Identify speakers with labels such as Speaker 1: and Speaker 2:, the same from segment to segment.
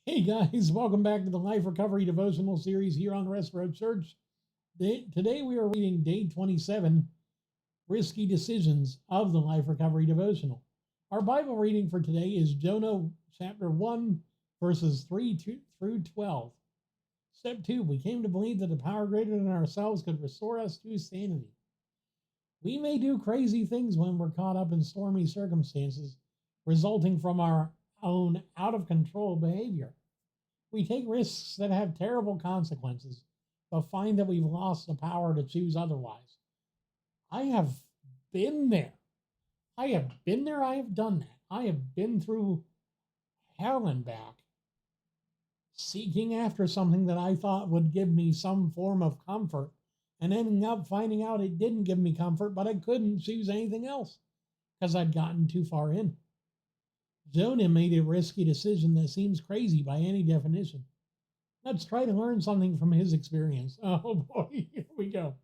Speaker 1: Hey guys, welcome back to the Life Recovery Devotional series here on Rest Road Church. Today we are reading day 27, Risky Decisions of the Life Recovery Devotional. Our Bible reading for today is Jonah chapter 1, verses 3 through 12. Step 2, we came to believe that the power greater than ourselves could restore us to sanity. We may do crazy things when we're caught up in stormy circumstances resulting from our own out of control behavior. We take risks that have terrible consequences, but find that we've lost the power to choose otherwise. I have been there. I have been there. I have done that. I have been through hell and back, seeking after something that I thought would give me some form of comfort, and ending up finding out it didn't give me comfort, but I couldn't choose anything else because I'd gotten too far in. Jonah made a risky decision that seems crazy by any definition. Let's try to learn something from his experience. Oh boy, here we go.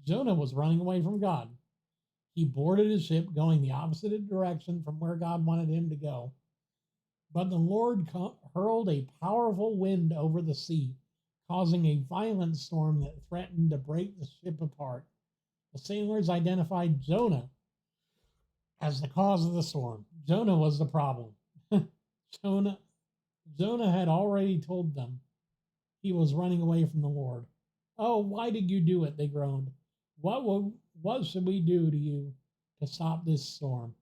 Speaker 1: Jonah was running away from God. He boarded his ship going the opposite direction from where God wanted him to go. But the Lord hurled a powerful wind over the sea, causing a violent storm that threatened to break the ship apart. The sailors identified Jonah as the cause of the storm. Jonah was the problem. Jonah had already told them he was running away from the Lord. Oh, why did you do it? They groaned. What should we do to you to stop this storm?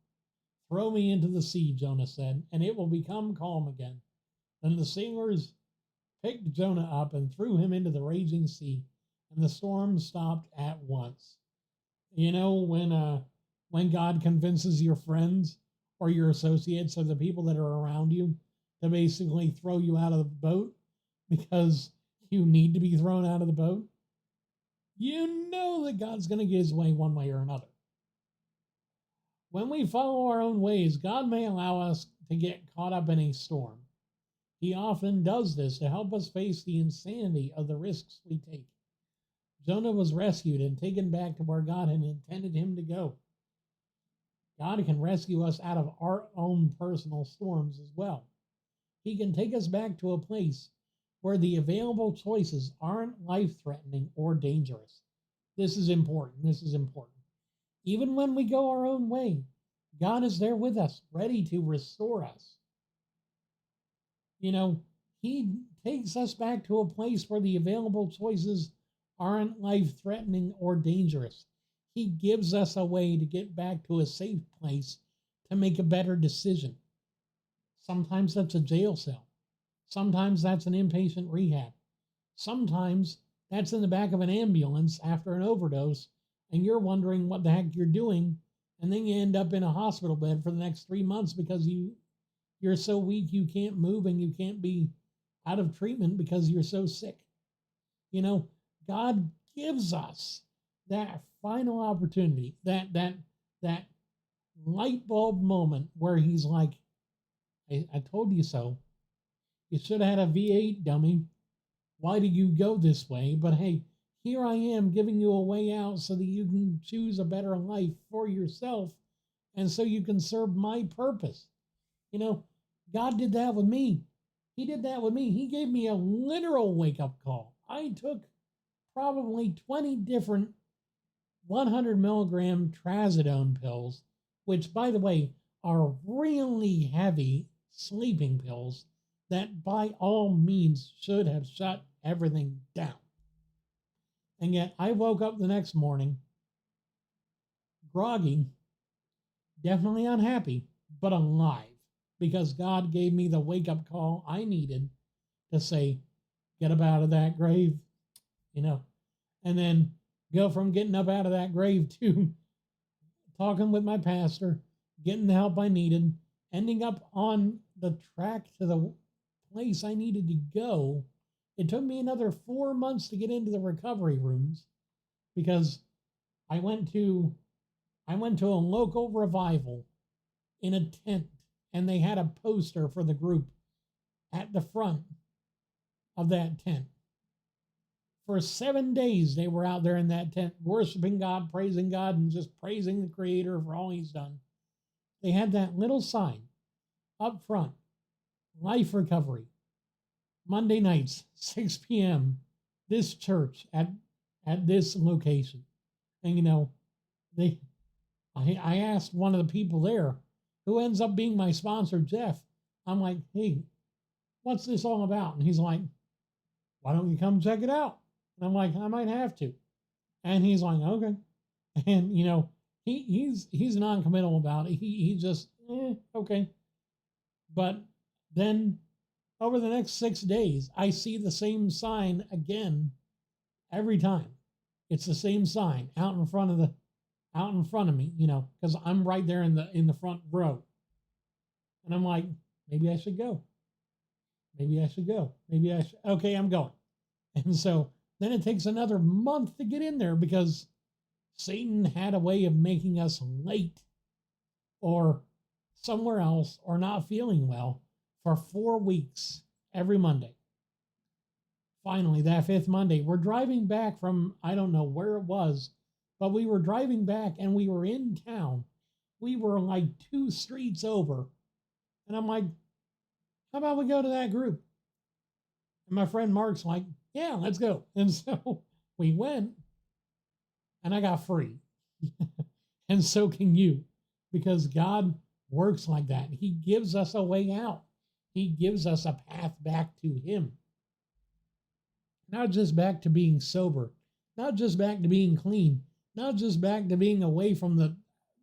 Speaker 1: Throw me into the sea, Jonah said, and it will become calm again. Then the sailors picked Jonah up and threw him into the raging sea, and the storm stopped at once. You know, when God convinces your friends or your associates or the people that are around you to basically throw you out of the boat because you need to be thrown out of the boat, you know that God's going to get his way one way or another. When we follow our own ways, God may allow us to get caught up in a storm. He often does this to help us face the insanity of the risks we take. Jonah was rescued and taken back to where God had intended him to go. God can rescue us out of our own personal storms as well. He can take us back to a place where the available choices aren't life-threatening or dangerous. This is important. This is important. Even when we go our own way, God is there with us, ready to restore us. You know, he takes us back to a place where the available choices aren't life-threatening or dangerous. He gives us a way to get back to a safe place to make a better decision. Sometimes that's a jail cell. Sometimes that's an inpatient rehab. Sometimes that's in the back of an ambulance after an overdose, and you're wondering what the heck you're doing, and then you end up in a hospital bed for the next 3 months because you're so weak you can't move and you can't be out of treatment because you're so sick. You know, God gives us that final opportunity, that light bulb moment where he's like, I told you so. You should have had a V8, dummy. Why did you go this way? But hey, here I am giving you a way out so that you can choose a better life for yourself and so you can serve my purpose. You know, God did that with me. He did that with me. He gave me a literal wake-up call. I took probably 20 different 100 milligram trazodone pills, which, by the way, are really heavy sleeping pills that by all means should have shut everything down. And yet I woke up the next morning groggy, definitely unhappy, but alive because God gave me the wake-up call I needed to say, get up out of that grave, you know, and then go from getting up out of that grave to talking with my pastor, getting the help I needed, ending up on the track to the place I needed to go. It took me another 4 months to get into the recovery rooms because I went to a local revival in a tent, and they had a poster for the group at the front of that tent. For 7 days, they were out there in that tent, worshiping God, and just praising the Creator for all he's done. They had that little sign up front, life recovery. Monday nights, 6 p.m., this church at this location. And they I asked one of the people there, who ends up being my sponsor, Jeff. I'm like, hey, what's this all about? And he's like, why don't you come check it out? And I'm like, I might have to. And he's like, okay. And he's non-committal about it. He just okay. But then over the next 6 days, I see the same sign again every time. It's the same sign out in front of me, because I'm right there in the front row. And I'm like, maybe I should go. Maybe I should go. Maybe I should. Okay, I'm going. And so then it takes another month to get in there because Satan had a way of making us late or somewhere else or not feeling well for 4 weeks every Monday. Finally, that fifth Monday, we're driving back from, I don't know where it was, but we were driving back and we were in town. We were like 2 streets over. And I'm like, how about we go to that group? And my friend Mark's like, yeah, let's go. And so we went and I got free. And so can you, because God works like that. He gives us a way out. He gives us a path back to Him. Not just back to being sober, not just back to being clean, not just back to being away from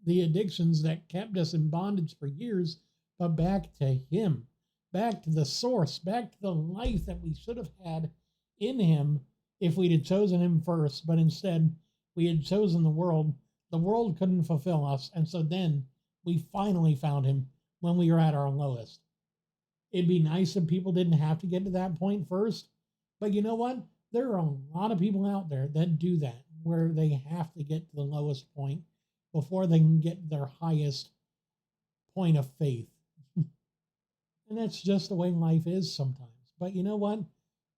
Speaker 1: the addictions that kept us in bondage for years, but back to Him, back to the source, back to the life that we should have had in Him if we'd have chosen Him first, but instead we had chosen the world. The world couldn't fulfill us, and so then we finally found Him when we were at our lowest. It'd be nice if people didn't have to get to that point first, but you know what? There are a lot of people out there that do that, where they have to get to the lowest point before they can get their highest point of faith. And that's just the way life is sometimes. But you know what?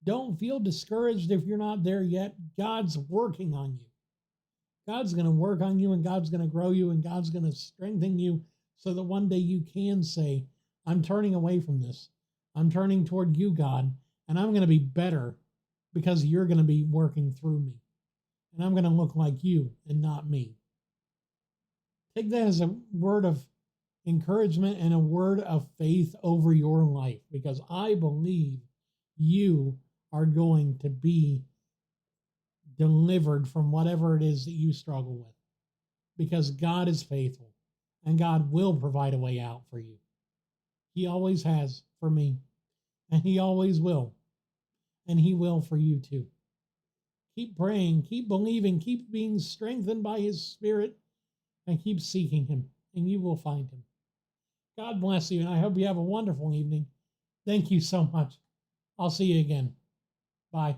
Speaker 1: Don't feel discouraged if you're not there yet. God's working on you. God's going to work on you, and God's going to grow you, and God's going to strengthen you so that one day you can say, I'm turning away from this. I'm turning toward you, God, and I'm going to be better because you're going to be working through me. And I'm going to look like you and not me. Take that as a word of encouragement and a word of faith over your life, because I believe you are going to be delivered from whatever it is that you struggle with, because God is faithful and God will provide a way out for you. He always has for me, and He always will, and He will for you too. Keep praying, keep believing, keep being strengthened by His Spirit, and keep seeking Him, and you will find Him. God bless you, and I hope you have a wonderful evening. Thank you so much. I'll see you again. Bye.